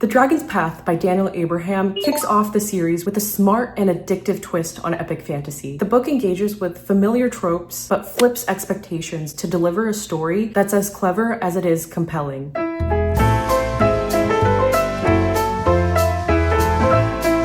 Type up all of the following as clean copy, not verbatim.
The Dragon's Path by Daniel Abraham kicks off the series with a smart and addictive twist on epic fantasy. The book engages with familiar tropes, but flips expectations to deliver a story that's as clever as it is compelling.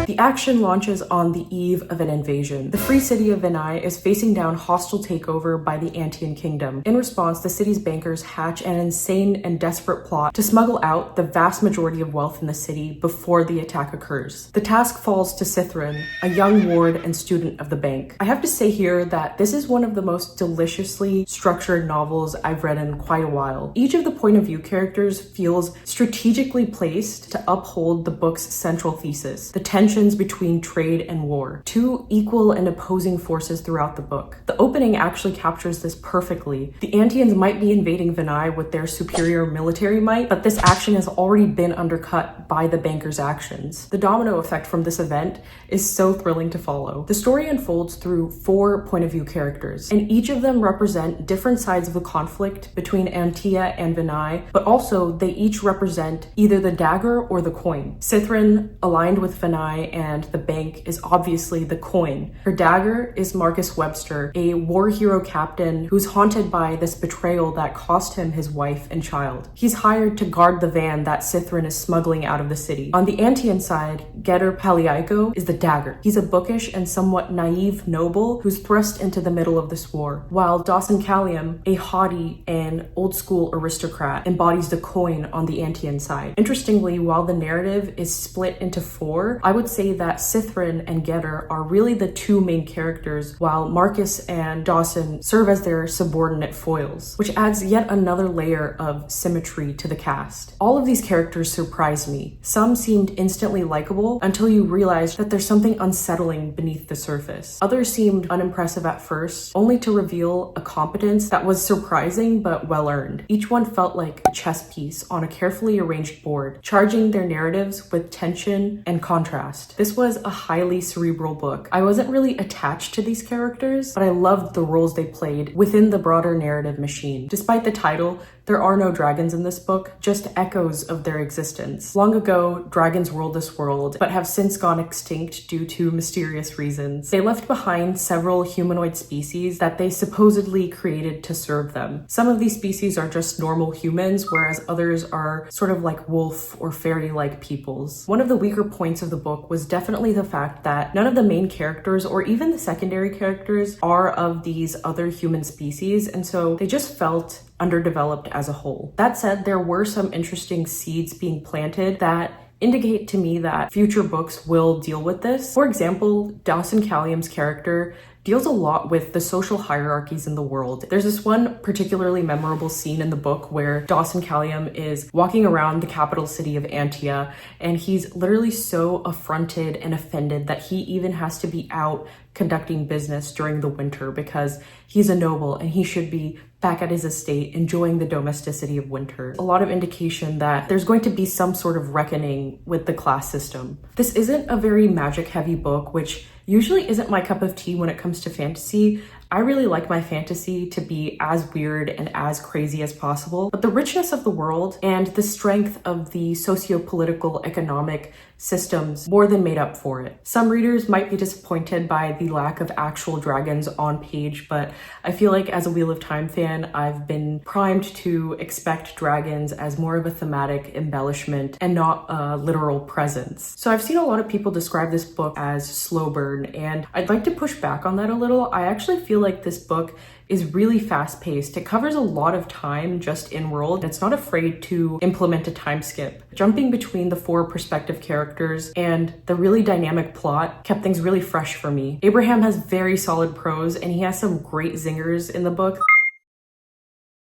The action launches on the eve of an invasion. The free city of Vinai is facing down hostile takeover by the Antian kingdom. In response, the city's bankers hatch an insane and desperate plot to smuggle out the vast majority of wealth in the city before the attack occurs. The task falls to Cithrin, a young ward and student of the bank. I have to say here that this is one of the most deliciously structured novels I've read in quite a while. Each of the point of view characters feels strategically placed to uphold the book's central thesis, the tension between trade and war, two equal and opposing forces throughout the book. The opening actually captures this perfectly. The Antians might be invading Vinai with their superior military might, but this action has already been undercut by the bankers' actions. The domino effect from this event is so thrilling to follow. The story unfolds through 4 point of view characters, and each of them represent different sides of the conflict between Antia and Vinai, but also they each represent either the dagger or the coin. Cithrin, aligned with Vinai, and the bank is obviously the coin. Her dagger is Marcus Webster, a war hero captain who's haunted by this betrayal that cost him his wife and child. He's hired to guard the van that Cithrin is smuggling out of the city. On the Antian side, Getter Paliaiko is the dagger. He's a bookish and somewhat naive noble who's thrust into the middle of this war, while Dawson Callium, a haughty and old-school aristocrat, embodies the coin on the Antian side. Interestingly, while the narrative is split into 4, I would say that Cithrin and Getter are really the 2 main characters, while Marcus and Dawson serve as their subordinate foils, which adds yet another layer of symmetry to the cast. All of these characters surprised me. Some seemed instantly likable until you realized that there's something unsettling beneath the surface. Others seemed unimpressive at first, only to reveal a competence that was surprising but well-earned. Each one felt like a chess piece on a carefully arranged board, charging their narratives with tension and contrast. This was a highly cerebral book. I wasn't really attached to these characters, but I loved the roles they played within the broader narrative machine. Despite the title, there are no dragons in this book, just echoes of their existence. Long ago, dragons ruled this world, but have since gone extinct due to mysterious reasons. They left behind several humanoid species that they supposedly created to serve them. Some of these species are just normal humans, whereas others are sort of like wolf or fairy-like peoples. One of the weaker points of the book was definitely the fact that none of the main characters or even the secondary characters are of these other human species, and so they just felt underdeveloped as a whole. That said, there were some interesting seeds being planted that indicate to me that future books will deal with this. For example, Dawson Callium's character deals a lot with the social hierarchies in the world. There's this one particularly memorable scene in the book where Dawson Callium is walking around the capital city of Antia, and he's literally so affronted and offended that he even has to be out conducting business during the winter because he's a noble and he should be back at his estate enjoying the domesticity of winter. A lot of indication that there's going to be some sort of reckoning with the class system. This isn't a very magic heavy book, which usually isn't my cup of tea when it comes to fantasy. I really like my fantasy to be as weird and as crazy as possible, but the richness of the world and the strength of the socio-political economic systems more than made up for it. Some readers might be disappointed by the lack of actual dragons on page, but I feel like as a Wheel of Time fan, I've been primed to expect dragons as more of a thematic embellishment and not a literal presence. So I've seen a lot of people describe this book as slow burn, and I'd like to push back on that a little. I actually feel like this book is really fast-paced. It covers a lot of time just in world. It's not afraid to implement a time skip. Jumping between the 4 perspective characters and the really dynamic plot kept things really fresh for me. Abraham has very solid prose and he has some great zingers in the book.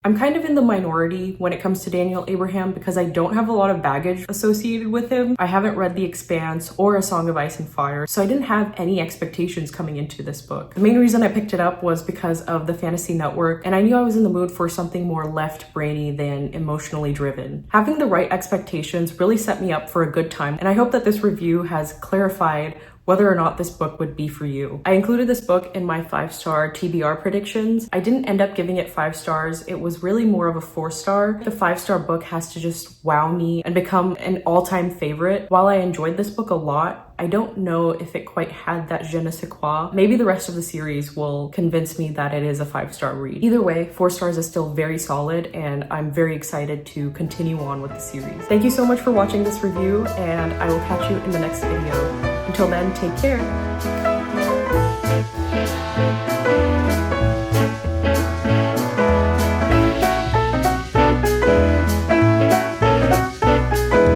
I'm kind of in the minority when it comes to Daniel Abraham because I don't have a lot of baggage associated with him. I haven't read The Expanse or A Song of Ice and Fire, so I didn't have any expectations coming into this book. The main reason I picked it up was because of the Fantasy Nuttwork, and I knew I was in the mood for something more left-brainy than emotionally driven. Having the right expectations really set me up for a good time, and I hope that this review has clarified whether or not this book would be for you. I included this book in my 5-star TBR predictions. I didn't end up giving it 5 stars. It was really more of a 4-star. The 5-star book has to just wow me and become an all-time favorite. While I enjoyed this book a lot, I don't know if it quite had that je ne sais quoi. Maybe the rest of the series will convince me that it is a 5-star read. Either way, 4 stars is still very solid, and I'm very excited to continue on with the series. Thank you so much for watching this review, and I will catch you in the next video. Until then, take care.